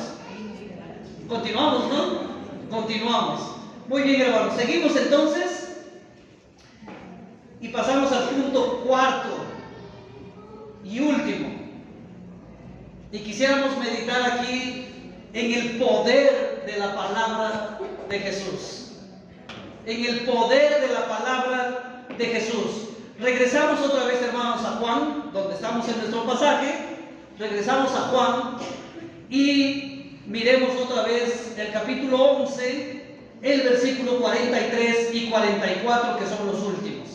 Continuamos, ¿no? Continuamos. Muy bien, hermanos. Seguimos entonces y pasamos al punto cuarto y último. Y quisiéramos meditar aquí en el poder de la palabra de Jesús. En el poder de la palabra de Jesús. Regresamos otra vez, hermanos, a Juan, donde estamos en nuestro pasaje. Regresamos a Juan y miremos otra vez el capítulo 11, el versículo 43 y 44, que son los últimos.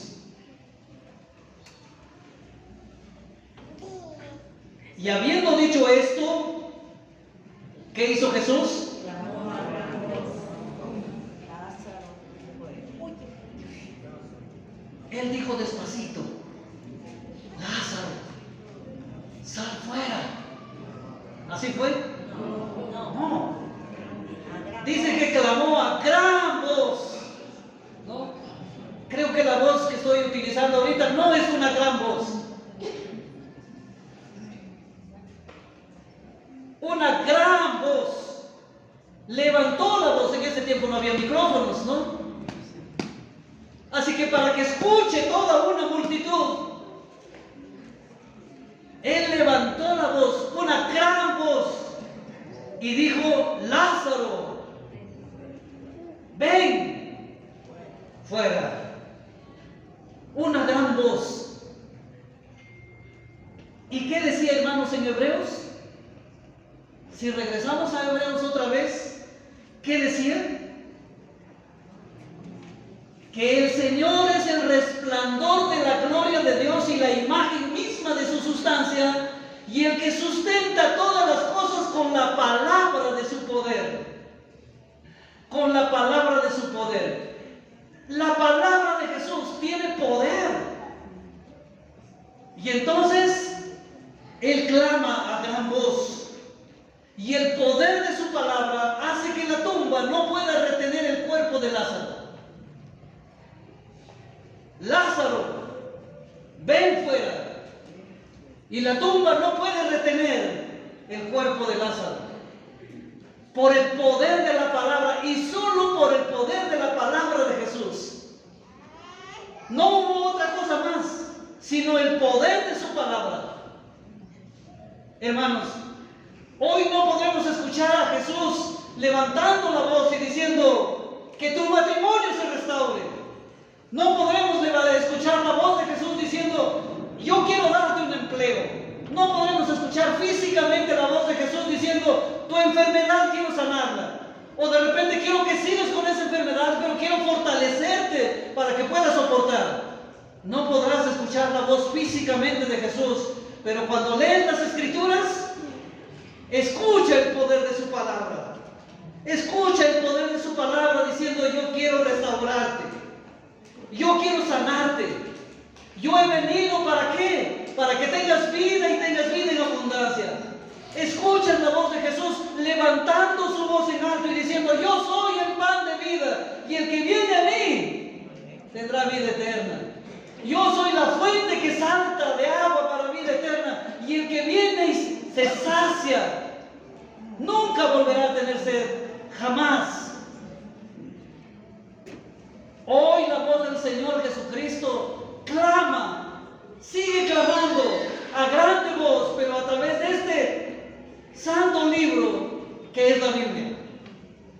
Y habiendo dicho esto, ¿qué hizo Jesús? Él dijo despacito, Lázaro, sal fuera. ¿Así fue? No. Dice que clamó a gran voz. ¿No? Creo que la voz que estoy utilizando ahorita no es una gran voz. Una gran voz. Levantó la voz. En ese tiempo no había micrófonos, ¿no? Así que para que escuche toda una multitud, él levantó la voz, una gran voz, y dijo, Lázaro, ven fuera. Una gran voz. ¿Y qué decía, hermanos, en Hebreos? Si regresamos a Hebreos otra vez, ¿qué decía? Que el Señor es el resplandor de la gloria de Dios y la imagen misma de su sustancia, y el que sustenta todas las cosas con la palabra de su poder. Con la palabra de su poder. La palabra de Jesús tiene poder. Y entonces, Él clama a gran voz. Y el poder de su palabra hace que la tumba no pueda retener el cuerpo de Lázaro. Lázaro, ven fuera. Y la tumba no puede retener el cuerpo de Lázaro. Por el poder de la palabra y solo por el poder de la palabra de Jesús. No hubo otra cosa más, sino el poder de su palabra. Hermanos, hoy no podemos escuchar a Jesús levantando la voz y diciendo que tu matrimonio se restaure. No podemos escuchar la voz de Jesús diciendo, yo quiero darte un empleo. No podemos escuchar físicamente la voz de Jesús diciendo, tu enfermedad quiero sanarla. O de repente quiero que sigas con esa enfermedad, pero quiero fortalecerte para que puedas soportar. No podrás escuchar la voz físicamente de Jesús, pero cuando lees las Escrituras, escucha el poder de su palabra. Escucha el poder de su palabra diciendo, yo quiero restaurarte. Yo quiero sanarte. Yo he venido ¿para qué? Para que tengas vida y tengas vida en abundancia. Escuchen la voz de Jesús levantando su voz en alto y diciendo, yo soy el pan de vida, y el que viene a mí tendrá vida eterna. Yo soy la fuente que salta de agua para vida eterna, y el que viene y se sacia nunca volverá a tener sed, jamás. Hoy la voz del Señor Jesucristo clama, sigue clamando a grande voz, pero a través de este santo libro que es la Biblia.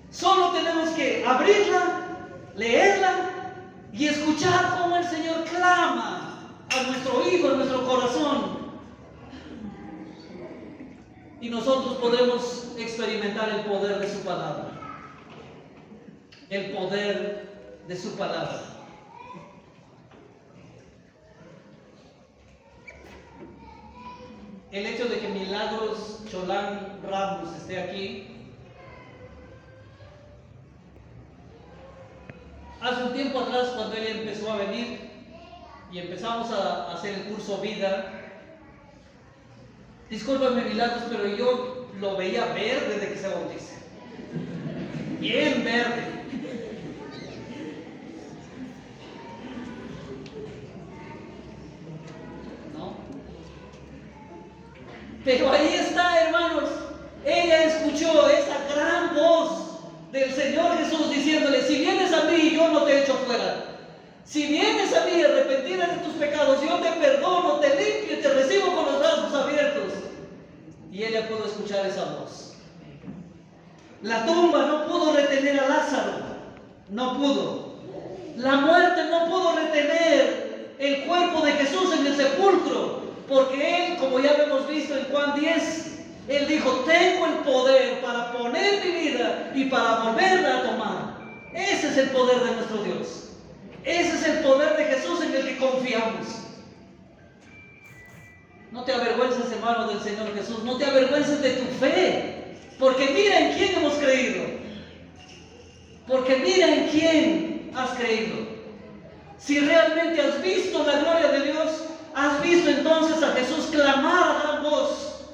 Solo tenemos que abrirla, leerla y escuchar cómo el Señor clama a nuestro Hijo, a nuestro corazón. Y nosotros podremos experimentar el poder de su palabra. El poder de su palabra. El hecho de que Milagros Cholán Ramos esté aquí, hace un tiempo atrás, cuando ella empezó a venir y empezamos a hacer el curso Vida, discúlpame Milagros, pero yo lo veía verde desde que se bautice, bien verde. Pero ahí está, hermanos, ella escuchó esa gran voz del Señor Jesús diciéndole: si vienes a mí, yo no te echo fuera. Si vienes a mí arrepentida de tus pecados, yo te perdono, te limpio y te recibo con los brazos abiertos. Y ella pudo escuchar esa voz. La tumba no pudo retener a Lázaro, no pudo. La muerte no pudo retener el cuerpo de Jesús en el sepulcro. Porque Él, como ya lo hemos visto en Juan 10, Él dijo: tengo el poder para poner mi vida y para volverla a tomar. Ese es el poder de nuestro Dios. Ese es el poder de Jesús en el que confiamos. No te avergüences, hermano, del Señor Jesús. No te avergüences de tu fe. Porque mira en quién hemos creído. Porque mira en quién has creído. Si realmente has visto la gloria de Dios, has visto entonces a Jesús clamar a gran voz,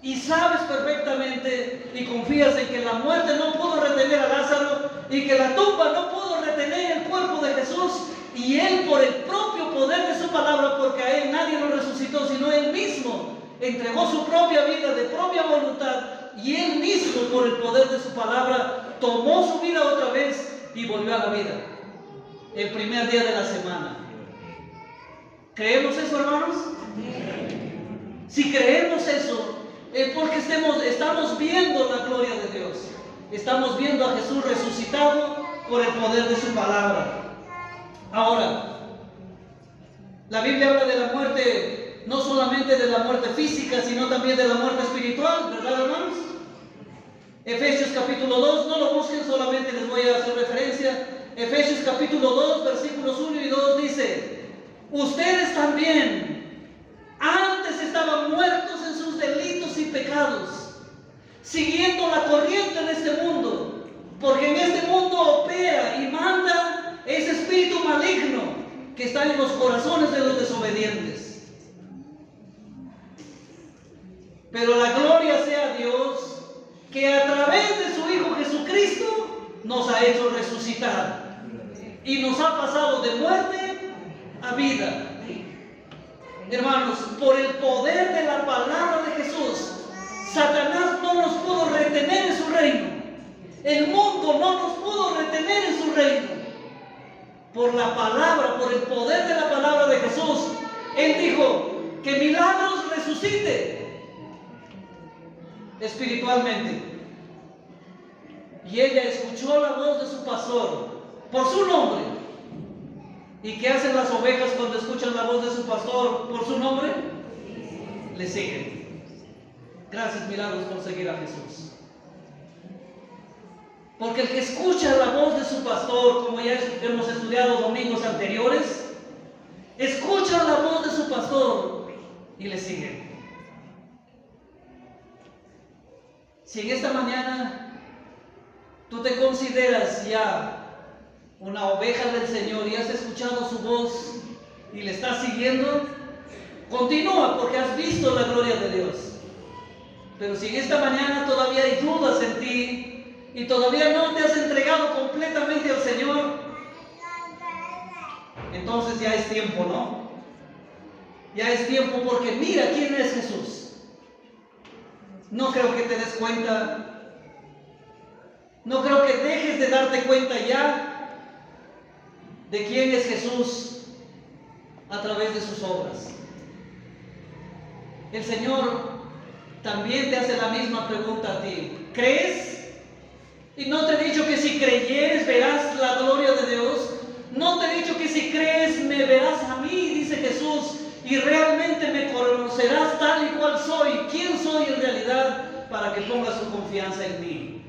y sabes perfectamente y confías en que la muerte no pudo retener a Lázaro y que la tumba no pudo retener el cuerpo de Jesús, y Él, por el propio poder de su palabra, porque a Él nadie lo resucitó sino Él mismo, entregó su propia vida de propia voluntad, y Él mismo, por el poder de su palabra, tomó su vida otra vez y volvió a la vida el primer día de la semana. ¿Creemos eso, hermanos? Si creemos eso, es porque estamos viendo la gloria de Dios. Estamos viendo a Jesús resucitado por el poder de su palabra. Ahora, la Biblia habla de la muerte, no solamente de la muerte física, sino también de la muerte espiritual, ¿verdad, hermanos? Efesios capítulo 2, no lo busquen, solamente les voy a hacer referencia. Efesios capítulo 2, versículos 1 y 2 dice: ustedes también antes estaban muertos en sus delitos y pecados, siguiendo la corriente en este mundo, porque en este mundo opera y manda ese espíritu maligno que está en los corazones de los desobedientes. Pero la gloria sea a Dios, que a través de su Hijo Jesucristo nos ha hecho resucitar y nos ha pasado de muerte a vida. Hermanos, por el poder de la palabra de Jesús, Satanás no nos pudo retener en su reino. El mundo no nos pudo retener en su reino. Por la palabra, por el poder de la palabra de Jesús, Él dijo que Milagros resucite espiritualmente. Y ella escuchó la voz de su pastor por su nombre. ¿Y qué hacen las ovejas cuando escuchan la voz de su pastor por su nombre? Le siguen. Gracias, Milagros, por seguir a Jesús. Porque el que escucha la voz de su pastor, como ya hemos estudiado domingos anteriores, escucha la voz de su pastor y le siguen. Si en esta mañana tú te consideras ya una oveja del Señor y has escuchado su voz y le estás siguiendo, continúa, porque has visto la gloria de Dios. Pero si en esta mañana todavía hay dudas en ti, y todavía no te has entregado completamente al Señor, entonces ya es tiempo, ¿no? Ya es tiempo, porque mira quién es Jesús. No creo que te des cuenta, no creo que dejes de darte cuenta ya de quién es Jesús a través de sus obras. El Señor también te hace la misma pregunta a ti. ¿Crees? Y no te he dicho que si creyeres verás la gloria de Dios. No te he dicho que si crees me verás a mí, dice Jesús, y realmente me conocerás tal y cual soy. ¿Quién soy en realidad para que pongas tu confianza en mí?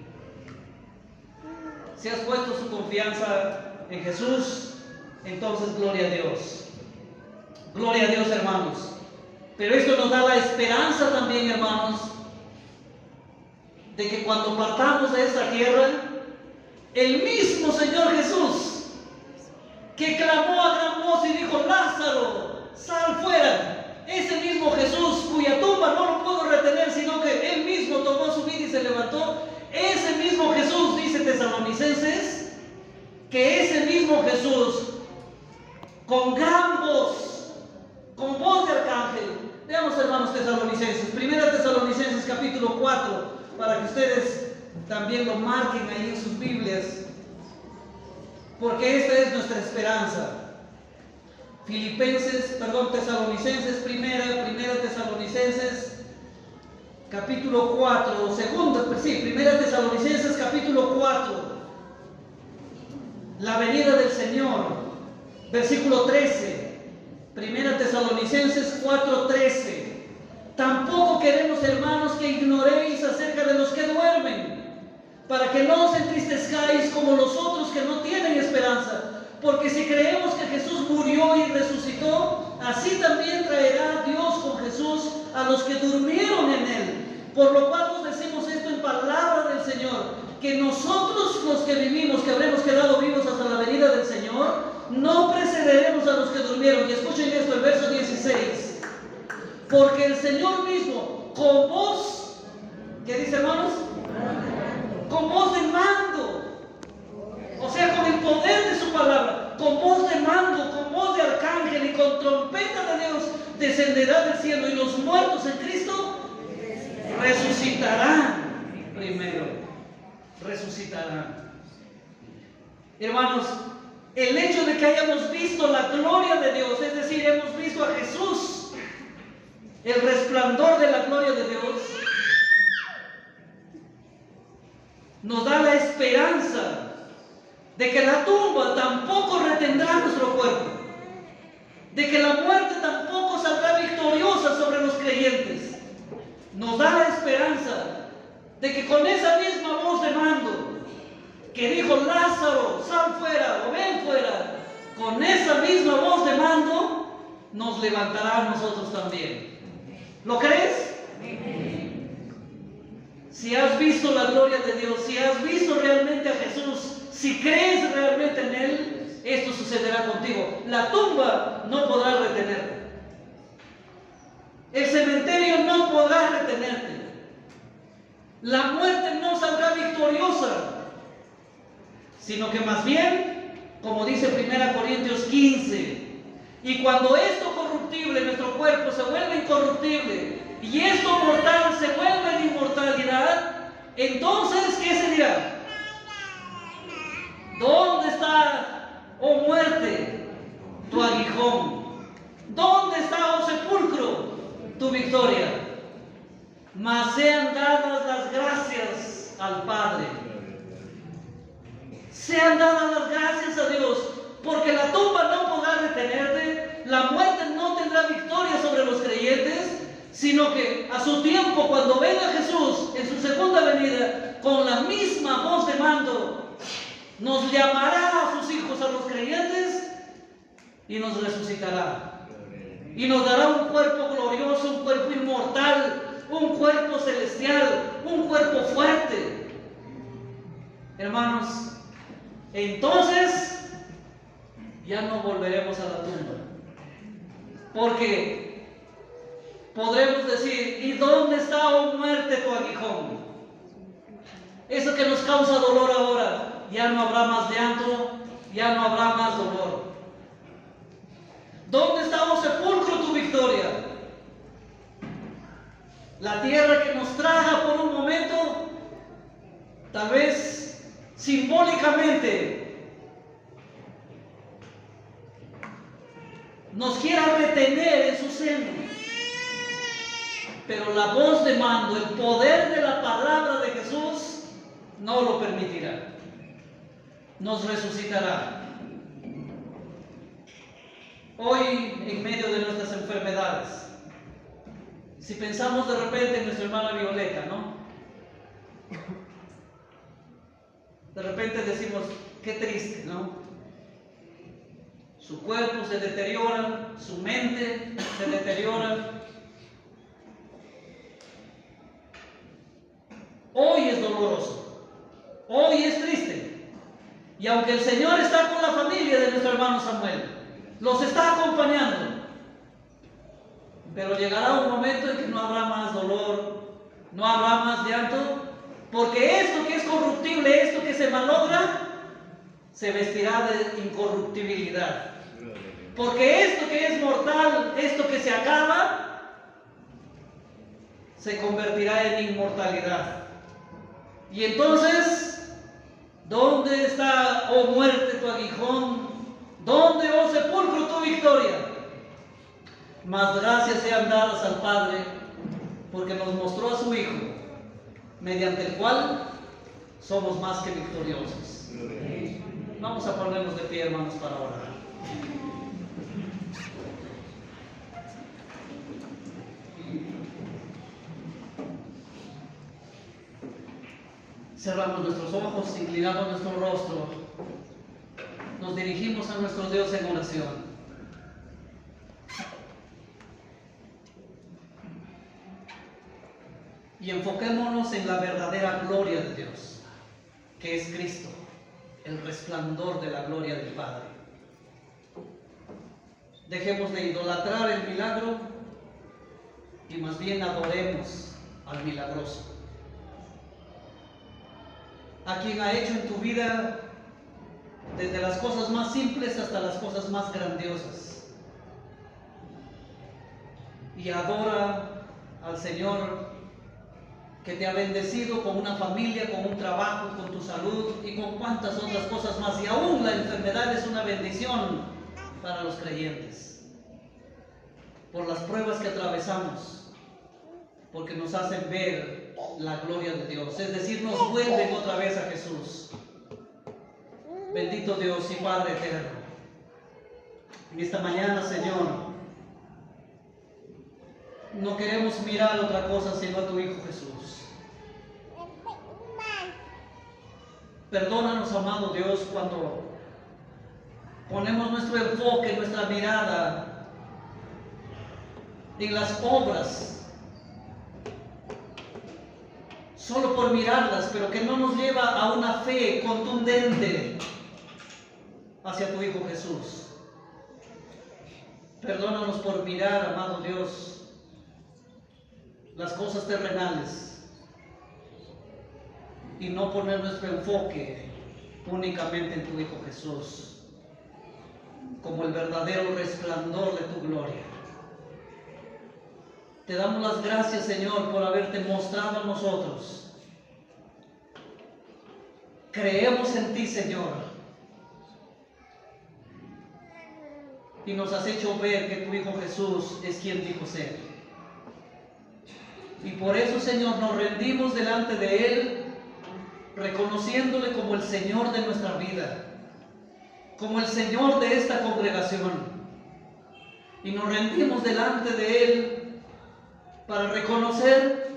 Si has puesto su confianza en Jesús, entonces gloria a Dios. Gloria a Dios, hermanos. Pero esto nos da la esperanza también, hermanos, de que cuando partamos de esta tierra, el mismo Señor Jesús, que clamó a gran voz y dijo: Lázaro, sal fuera, ese mismo Jesús cuya tumba no lo puedo retener, sino que Él mismo tomó su vida y se levantó, ese mismo Jesús, dice Tesalonicenses, que ese mismo Jesús, con gran voz, con voz de arcángel. Veamos, hermanos, Tesalonicenses, 1 Tesalonicenses capítulo 4, para que ustedes también lo marquen ahí en sus Biblias, porque esta es nuestra esperanza. Tesalonicenses, primera Tesalonicenses capítulo 4, primera Tesalonicenses capítulo 4, la venida del Señor, versículo 13. Primera Tesalonicenses 4:13. Tampoco queremos, hermanos, que ignoréis acerca de los que duermen, para que no os entristezcáis como los otros que no tienen esperanza. Porque si creemos que Jesús murió y resucitó, así también traerá Dios con Jesús a los que durmieron en Él. Por lo cual os decimos esto en palabra del Señor, que nosotros los que vivimos, que habremos quedado vivos hasta la venida del Señor, no precederemos a los que durmieron. Y escuchen esto, el verso 16. Porque el Señor mismo, con voz, ¿qué dice, hermanos? Con voz de mando, o sea, con el poder de su palabra, con voz de mando, con voz de arcángel y con trompeta de Dios, descenderá del cielo, y los muertos en Cristo resucitarán primero. Resucitarán. Hermanos, el hecho de que hayamos visto la gloria de Dios, es decir, hemos visto a Jesús, el resplandor de la gloria de Dios, nos da la esperanza de que la tumba tampoco retendrá nuestro cuerpo, de que la muerte tampoco saldrá victoriosa sobre los creyentes. Nos da la esperanza de que con esa misma voz de mando que dijo: Lázaro, sal fuera o ven fuera, con esa misma voz de mando nos levantará a nosotros también. ¿Lo crees? Si has visto la gloria de Dios, si has visto realmente a Jesús, si crees realmente en Él, esto sucederá contigo. La tumba no podrá retenerte. El cementerio no podrá retenerte. La muerte no saldrá victoriosa, sino que más bien, como dice 1 Corintios 15, y cuando esto corruptible, nuestro cuerpo, se vuelve incorruptible, y esto mortal se vuelve en inmortalidad, entonces, ¿qué se dirá? ¿Dónde está, oh muerte, tu aguijón? ¿Dónde está, oh sepulcro, tu victoria? Mas sean dadas las gracias al Padre. Sean dadas las gracias a Dios, porque la tumba no podrá retenerte, la muerte no tendrá victoria sobre los creyentes, sino que a su tiempo, cuando venga Jesús en su segunda venida, con la misma voz de mando, nos llamará a sus hijos, a los creyentes, y nos resucitará. Y nos dará un cuerpo glorioso, un cuerpo inmortal, un cuerpo celestial, un cuerpo fuerte. Hermanos, entonces ya no volveremos a la tumba, porque podremos decir: ¿y dónde está, oh muerte, tu aguijón? Eso que nos causa dolor ahora, ya no habrá más llanto, ya no habrá más dolor. ¿Dónde está, oh sepulcro, tu victoria? La tierra que nos traga por un momento, tal vez simbólicamente, nos quiera retener en su seno. Pero la voz de mando, el poder de la palabra de Jesús, no lo permitirá. Nos resucitará. Hoy, en medio de nuestras enfermedades, si pensamos de repente en nuestra hermana Violeta, ¿no? De repente decimos, qué triste, ¿no? Su cuerpo se deteriora, su mente se deteriora. Hoy es doloroso, hoy es triste. Y aunque el Señor está con la familia de nuestro hermano Samuel, los está acompañando, pero llegará un momento en que no habrá más dolor, no habrá más llanto, porque esto que es corruptible, esto que se malogra, se vestirá de incorruptibilidad. Porque esto que es mortal, esto que se acaba, se convertirá en inmortalidad. Y entonces, ¿dónde está, oh muerte, tu aguijón? ¿Dónde, oh sepulcro, tu victoria? Mas gracias sean dadas al Padre, porque nos mostró a su Hijo, mediante el cual somos más que victoriosos. Vamos a ponernos de pie, hermanos, para orar. Cerramos nuestros ojos, inclinamos nuestro rostro, nos dirigimos a nuestro Dios en oración. Y enfoquémonos en la verdadera gloria de Dios, que es Cristo, el resplandor de la gloria del Padre. Dejemos de idolatrar el milagro y más bien adoremos al milagroso, a quien ha hecho en tu vida desde las cosas más simples hasta las cosas más grandiosas. Y adora al Señor que te ha bendecido con una familia, con un trabajo, con tu salud y con cuantas otras cosas más. Y aún la enfermedad es una bendición para los creyentes, por las pruebas que atravesamos, porque nos hacen ver la gloria de Dios, es decir, nos vuelven otra vez a Jesús. Bendito Dios y Padre eterno, en esta mañana, Señor, no queremos mirar otra cosa sino a tu Hijo Jesús. Perdónanos, amado Dios, cuando ponemos nuestro enfoque, nuestra mirada en las obras, solo por mirarlas, pero que no nos lleva a una fe contundente hacia tu Hijo Jesús. Perdónanos por mirar, amado Dios, las cosas terrenales y no poner nuestro enfoque únicamente en tu Hijo Jesús, como el verdadero resplandor de tu gloria. Te damos las gracias, Señor, por haberte mostrado a nosotros. Creemos en ti, Señor, y nos has hecho ver que tu Hijo Jesús es quien dijo ser. Y por eso, Señor, nos rendimos delante de Él, reconociéndole como el Señor de nuestra vida, como el Señor de esta congregación. Y nos rendimos delante de Él para reconocer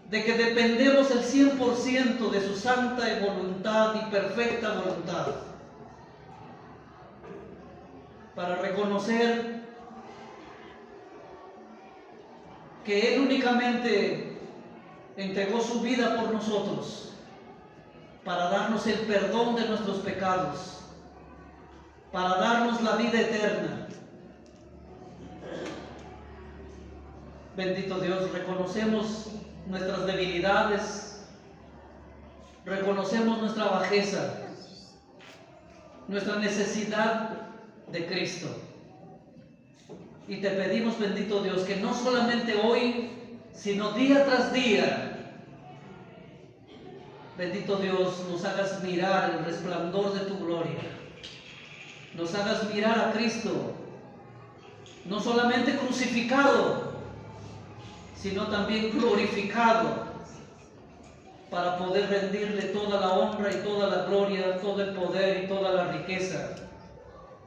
de que dependemos el 100% de su santa voluntad y perfecta voluntad. Para reconocer que Él únicamente entregó su vida por nosotros, para darnos el perdón de nuestros pecados, para darnos la vida eterna. Bendito Dios, reconocemos nuestras debilidades, reconocemos nuestra bajeza, nuestra necesidad de Cristo. Y te pedimos, bendito Dios, que no solamente hoy, sino día tras día, bendito Dios, nos hagas mirar el resplandor de tu gloria. Nos hagas mirar a Cristo, no solamente crucificado, sino también glorificado, para poder rendirle toda la honra y toda la gloria, todo el poder y toda la riqueza,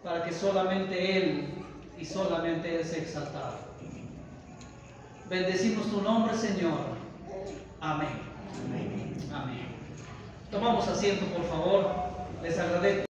para que solamente Él y solamente Él sea exaltado. Bendecimos tu nombre, Señor. Amén. Amén. Tomamos asiento, por favor. Les agradezco.